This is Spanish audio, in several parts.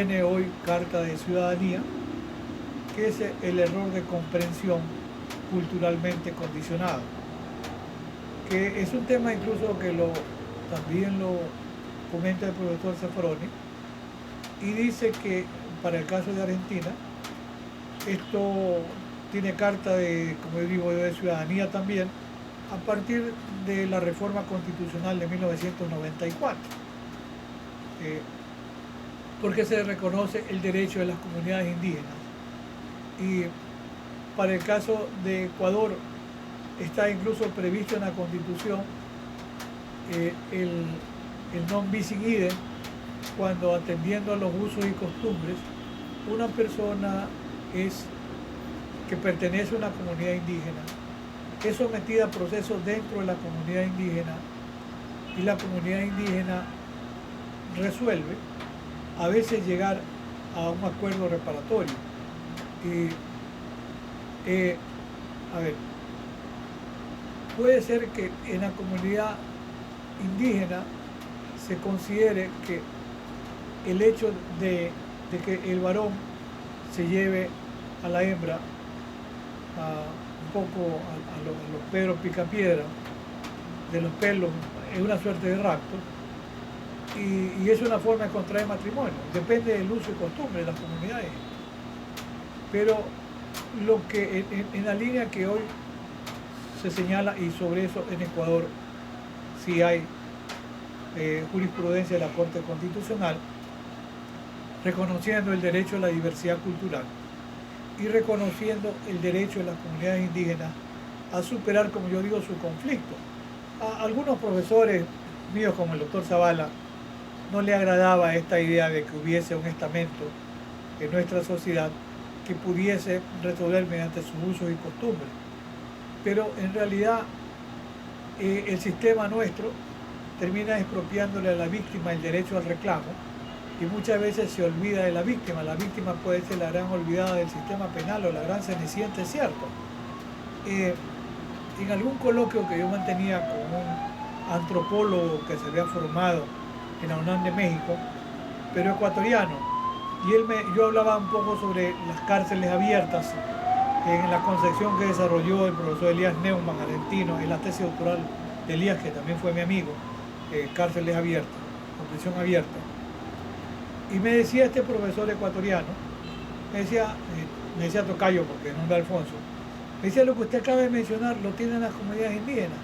Tiene hoy carta de ciudadanía, que es el error de comprensión culturalmente condicionado, que es un tema incluso que también lo comenta el profesor Zaffaroni, y dice que para el caso de Argentina, esto tiene carta de, como digo, de ciudadanía también, a partir de la reforma constitucional de 1994, porque se reconoce el derecho de las comunidades indígenas. Y para el caso de Ecuador está incluso previsto en la Constitución el non bis in idem, cuando atendiendo a los usos y costumbres, una persona que pertenece a una comunidad indígena es sometida a procesos dentro de la comunidad indígena y la comunidad indígena resuelve a veces llegar a un acuerdo reparatorio. A ver, puede ser que en la comunidad indígena se considere que el hecho de que el varón se lleve a la hembra un poco a los Pedro Picapiedra de los pelos es una suerte de rapto, y es una forma de contraer matrimonio. Depende del uso y costumbre de las comunidades. Pero lo que en la línea que hoy se señala, y sobre eso en Ecuador sí hay jurisprudencia de la Corte Constitucional, reconociendo el derecho a la diversidad cultural y reconociendo el derecho de las comunidades indígenas a superar, como yo digo, su conflicto. A algunos profesores míos, como el doctor Zavala, no le agradaba esta idea de que hubiese un estamento en nuestra sociedad que pudiese resolver mediante sus usos y costumbres. Pero en realidad el sistema nuestro termina expropiándole a la víctima el derecho al reclamo, y muchas veces se olvida de la víctima. La víctima puede ser la gran olvidada del sistema penal o la gran cenicienta, es cierto. En algún coloquio que yo mantenía con un antropólogo que se había formado en la UNAM de México, pero ecuatoriano, y yo hablaba un poco sobre las cárceles abiertas en la concepción que desarrolló el profesor Elías Neumann, argentino, en la tesis doctoral de Elías, que también fue mi amigo, cárceles abiertas, o prisión abierta. Y me decía este profesor ecuatoriano, me decía Tocayo, porque no era Alfonso, me decía: lo que usted acaba de mencionar lo tienen las comunidades indígenas.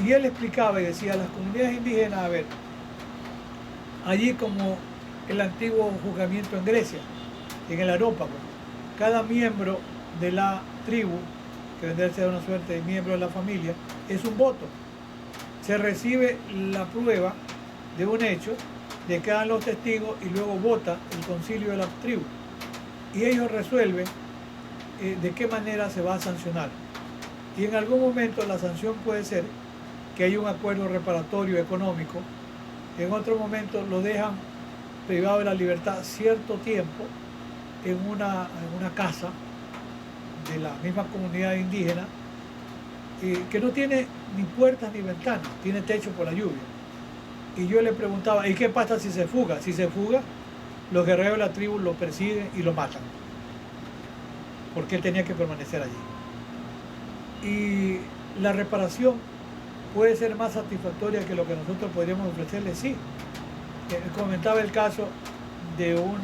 Y él explicaba y decía: las comunidades indígenas, a ver, allí como el antiguo juzgamiento en Grecia, en el Areópago, cada miembro de la tribu, que vendría a ser una suerte de miembro de la familia, es un voto. Se recibe la prueba de un hecho, de que hagan los testigos, y luego vota el concilio de la tribu. Y ellos resuelven de qué manera se va a sancionar. Y en algún momento la sanción puede ser que haya un acuerdo reparatorio económico. En otro momento lo dejan privado de la libertad cierto tiempo en una casa de la misma comunidad indígena, que no tiene ni puertas ni ventanas, tiene techo por la lluvia. Y yo le preguntaba: ¿y qué pasa si se fuga? Si se fuga, los guerreros de la tribu lo persiguen y lo matan, porque él tenía que permanecer allí. Y la reparación puede ser más satisfactoria que lo que nosotros podríamos ofrecerle, sí. Comentaba el caso de un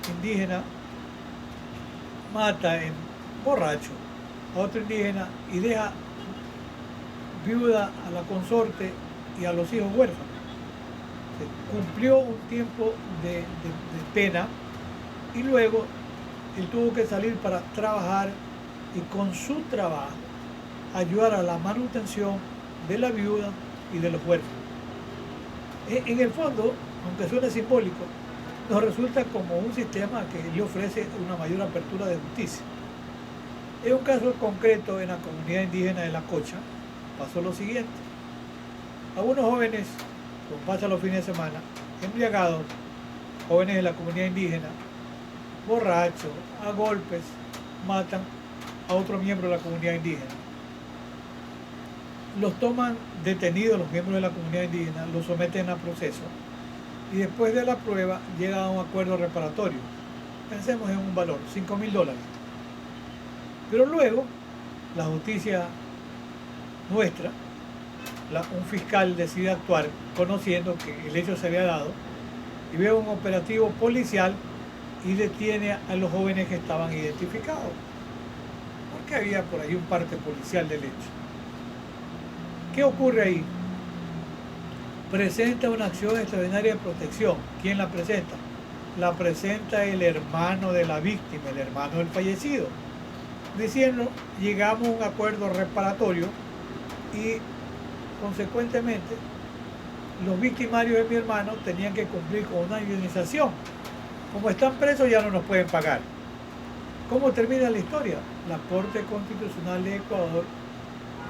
indígena, mata en borracho a otro indígena y deja viuda a la consorte y a los hijos huérfanos. Cumplió un tiempo de pena, y luego él tuvo que salir para trabajar, y con su trabajo ayudar a la manutención de la viuda y de los huérfanos. En el fondo, aunque suene simbólico, nos resulta como un sistema que le ofrece una mayor apertura de justicia. En un caso concreto, en la comunidad indígena de La Cocha, pasó lo siguiente. Algunos jóvenes, como pasa los fines de semana, embriagados, jóvenes de la comunidad indígena, borrachos, a golpes, matan a otro miembro de la comunidad indígena. Los toman detenidos los miembros de la comunidad indígena, los someten a proceso, y después de la prueba llega a un acuerdo reparatorio. Pensemos en un valor, $5.000. Pero luego, la justicia nuestra, un fiscal decide actuar conociendo que el hecho se había dado y ve un operativo policial y detiene a los jóvenes que estaban identificados, porque había por ahí un parte policial del hecho. ¿Qué ocurre ahí? Presenta una acción extraordinaria de protección. ¿Quién la presenta? La presenta el hermano de la víctima, el hermano del fallecido, diciendo, llegamos a un acuerdo reparatorio y consecuentemente los victimarios de mi hermano tenían que cumplir con una indemnización. Como están presos ya no nos pueden pagar. ¿Cómo termina la historia? La Corte Constitucional de Ecuador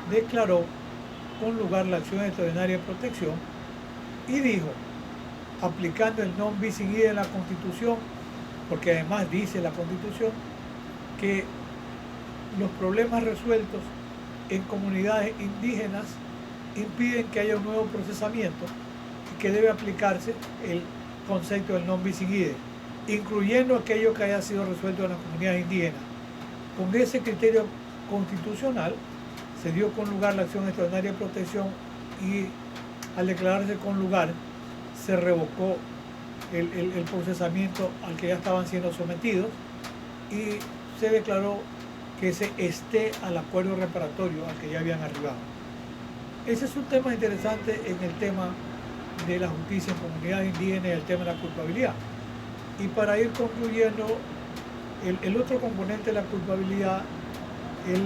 declaró con lugar la acción extraordinaria de protección y dijo, aplicando el non bis in idem de la Constitución, porque además dice la Constitución que los problemas resueltos en comunidades indígenas impiden que haya un nuevo procesamiento y que debe aplicarse el concepto del non bis in idem, incluyendo aquello que haya sido resuelto en las comunidades indígenas. Con ese criterio constitucional se dio con lugar la acción extraordinaria de protección y al declararse con lugar se revocó el procesamiento al que ya estaban siendo sometidos y se declaró que se esté al acuerdo reparatorio al que ya habían arribado. Ese es un tema interesante en el tema de la justicia en comunidades indígenas y el tema de la culpabilidad. Y para ir concluyendo, el otro componente de la culpabilidad es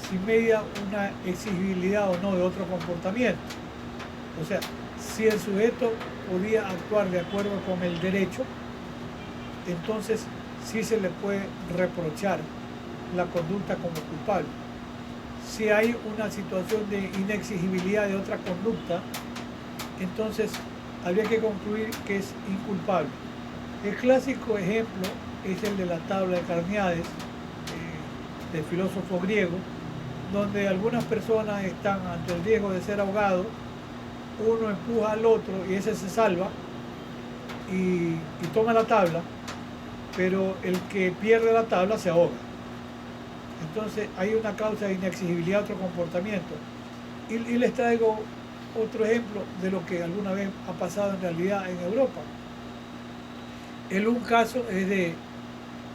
si media una exigibilidad o no de otro comportamiento. O sea, si el sujeto podía actuar de acuerdo con el derecho, entonces sí se le puede reprochar la conducta como culpable. Si hay una situación de inexigibilidad de otra conducta, entonces habría que concluir que es inculpable. El clásico ejemplo es el de la tabla de Carneades, del filósofo griego, donde algunas personas están ante el riesgo de ser ahogados, uno empuja al otro y ese se salva y toma la tabla, pero el que pierde la tabla se ahoga. Entonces hay una causa de inexigibilidad de otro comportamiento. Y les traigo otro ejemplo de lo que alguna vez ha pasado en realidad en Europa. Un caso es de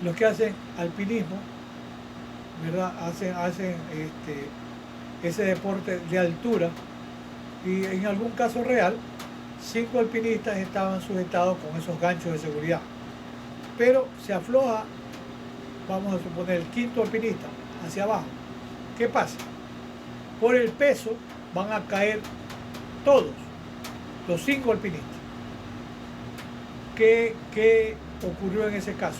los que hacen alpinismo, ¿verdad? Hacen ese deporte de altura, y en algún caso real 5 alpinistas estaban sujetados con esos ganchos de seguridad, pero se afloja, vamos a suponer, el 5.º alpinista hacia abajo. ¿Qué pasa? Por el peso van a caer todos los 5 alpinistas. ¿Qué ocurrió en ese caso?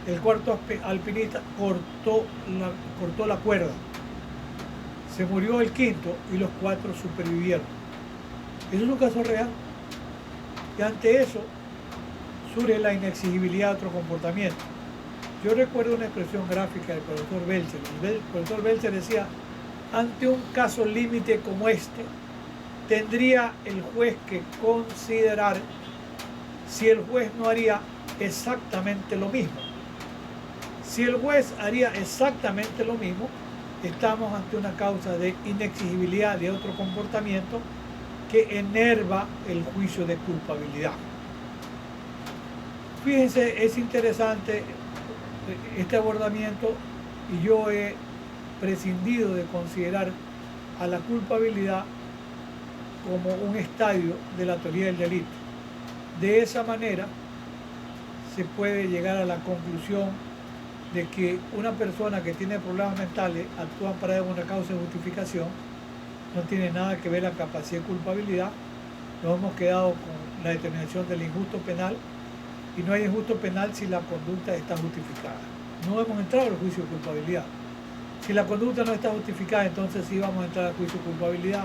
El 4.º alpinista cortó la cuerda, se murió el 5.º y los 4 supervivieron. Eso es un caso real. Y ante eso surge la inexigibilidad de otro comportamiento. Yo recuerdo una expresión gráfica del profesor Belcher. El profesor Belcher decía, ante un caso límite como este, tendría el juez que considerar si el juez no haría exactamente lo mismo. Si el juez haría exactamente lo mismo, estamos ante una causa de inexigibilidad de otro comportamiento que enerva el juicio de culpabilidad. Fíjense, es interesante este abordamiento y yo he prescindido de considerar a la culpabilidad como un estadio de la teoría del delito. De esa manera se puede llegar a la conclusión de que una persona que tiene problemas mentales actúa para una causa de justificación, no tiene nada que ver la capacidad de culpabilidad. Nos hemos quedado con la determinación del injusto penal y no hay injusto penal si la conducta está justificada. No hemos entrado al juicio de culpabilidad. Si la conducta no está justificada, entonces sí vamos a entrar al juicio de culpabilidad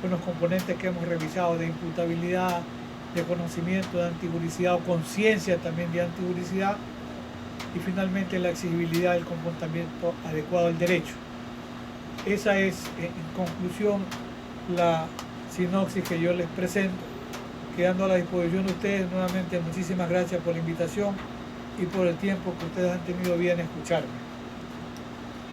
con los componentes que hemos revisado de imputabilidad, de conocimiento de antijuricidad o conciencia también de antijuricidad, y finalmente la exigibilidad del comportamiento adecuado al derecho. Esa es, en conclusión, la sinopsis que yo les presento, quedando a la disposición de ustedes. Nuevamente, muchísimas gracias por la invitación y por el tiempo que ustedes han tenido bien escucharme.